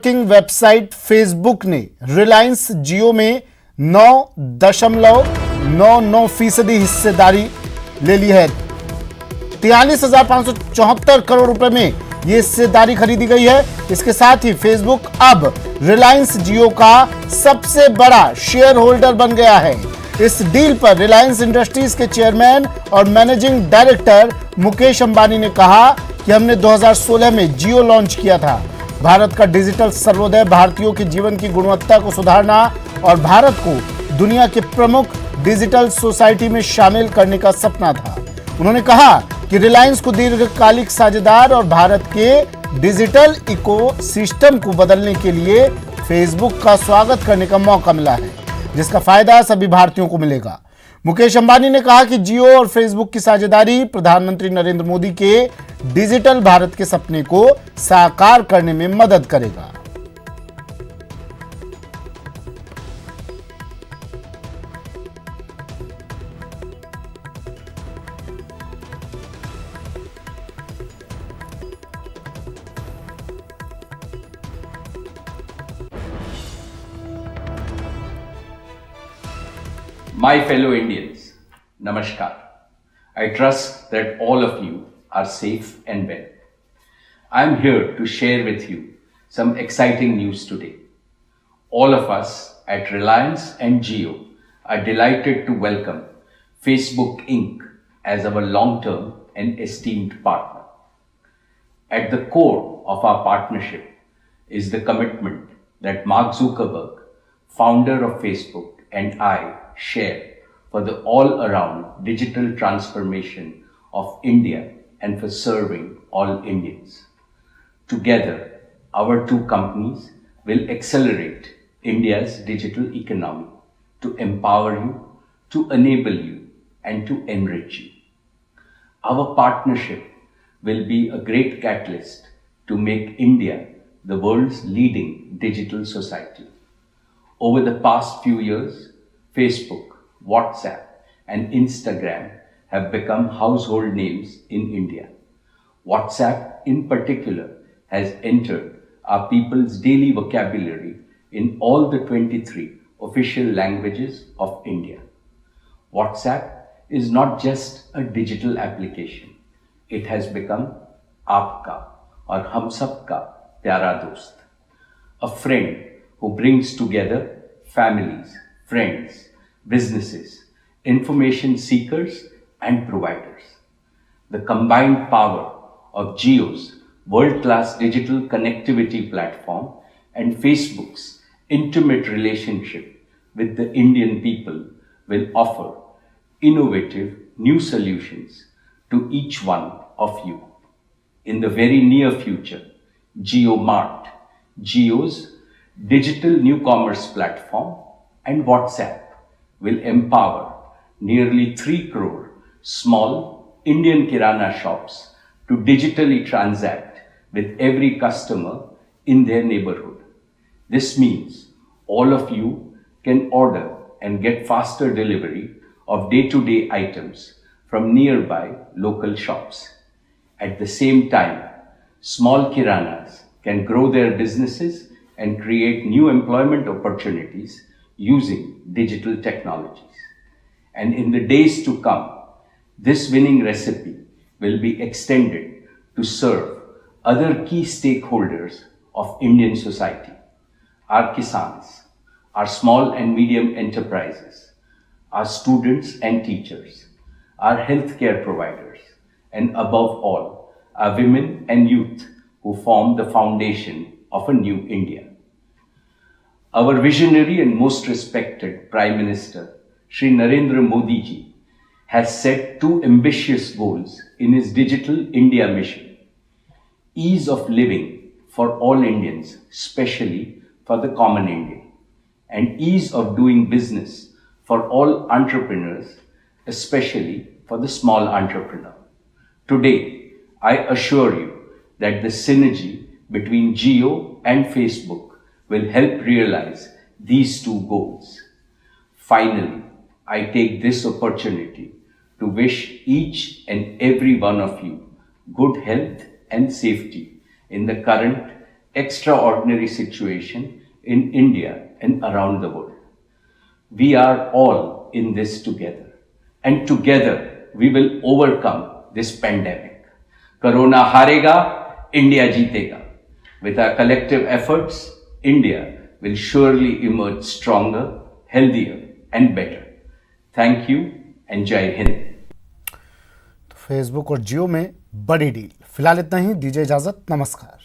Networking website Facebook ने रिलायंस जियो में 9.99% हिस्सेदारी ले ली है। 43,574 करोड़ रुपए में यह हिस्सेदारी खरीदी गई है। इसके साथ ही फेसबुक अब रिलायंस जियो का सबसे बड़ा शेयर होल्डर बन गया है। इस डील पर रिलायंस इंडस्ट्रीज के चेयरमैन और मैनेजिंग डायरेक्टर मुकेश अंबानी ने कहा कि हमने 2016 में जियो लॉन्च किया था। भारत का डिजिटल सर्वोदय भारतीयों के जीवन की गुणवत्ता को सुधारना और भारत को दुनिया के प्रमुख डिजिटल सोसाइटी में शामिल करने का सपना था। उन्होंने कहा कि रिलायंस को दीर्घकालिक साझेदार और भारत के डिजिटल इकोसिस्टम को बदलने के लिए फेसबुक का स्वागत करने का मौका मिला है, जिसका फायदा सभी भारतीयों को मिलेगा। मुकेश अंबानी ने कहा कि जियो और फेसबुक की साझेदारी प्रधानमंत्री नरेंद्र मोदी के डिजिटल भारत के सपने को साकार करने में मदद करेगा। My fellow Indians, Namaskar. I trust that all of you are safe and well. I am here to share with you some exciting news today. All of us at Reliance and Jio are delighted to welcome Facebook Inc. as our long-term and esteemed partner. At the core of our partnership is the commitment that Mark Zuckerberg, founder of Facebook, and I share for the all-around digital transformation of India and for serving all Indians. Together, our two companies will accelerate India's digital economy to empower you, to enable you, and to enrich you. Our partnership will be a great catalyst to make India the world's leading digital society. Over the past few years, Facebook, WhatsApp, and Instagram have become household names in India. WhatsApp, in particular, has entered our people's daily vocabulary in all the 23 official languages of India. WhatsApp is not just a digital application. It has become Aapka or Hum Sabka Pyara Dost, a friend who brings together families, friends, businesses, information seekers, and providers. The combined power of Jio's world-class digital connectivity platform and Facebook's intimate relationship with the Indian people will offer innovative new solutions to each one of you. In the very near future, JioMart, Jio's digital new commerce platform, and WhatsApp will empower nearly 3 crore small Indian Kirana shops to digitally transact with every customer in their neighborhood. This means all of you can order and get faster delivery of day-to-day items from nearby local shops. At the same time, small Kiranas can grow their businesses and create new employment opportunities using digital technologies. And in the days to come, this winning recipe will be extended to serve other key stakeholders of Indian society: our Kisans, our small and medium enterprises, our students and teachers, our healthcare providers, and above all, our women and youth who form the foundation of a new India. Our visionary and most respected Prime Minister, Shri Narendra Modi ji, has set two ambitious goals in his Digital India mission: ease of living for all Indians, especially for the common Indian, and ease of doing business for all entrepreneurs, especially for the small entrepreneur. Today, I assure you that the synergy between Jio and Facebook will help realize these two goals. Finally, I take this opportunity to wish each and every one of you good health and safety in the current extraordinary situation in India and around the world. We are all in this together, and together we will overcome this pandemic. Corona हारेगा, India जीतेगा. With our collective efforts, India will surely emerge stronger, healthier and better. Thank you and Jai Hind. Facebook और जियो में बड़ी deal. फिलहाल इतना ही, दीजिए इजाजत, नमस्कार।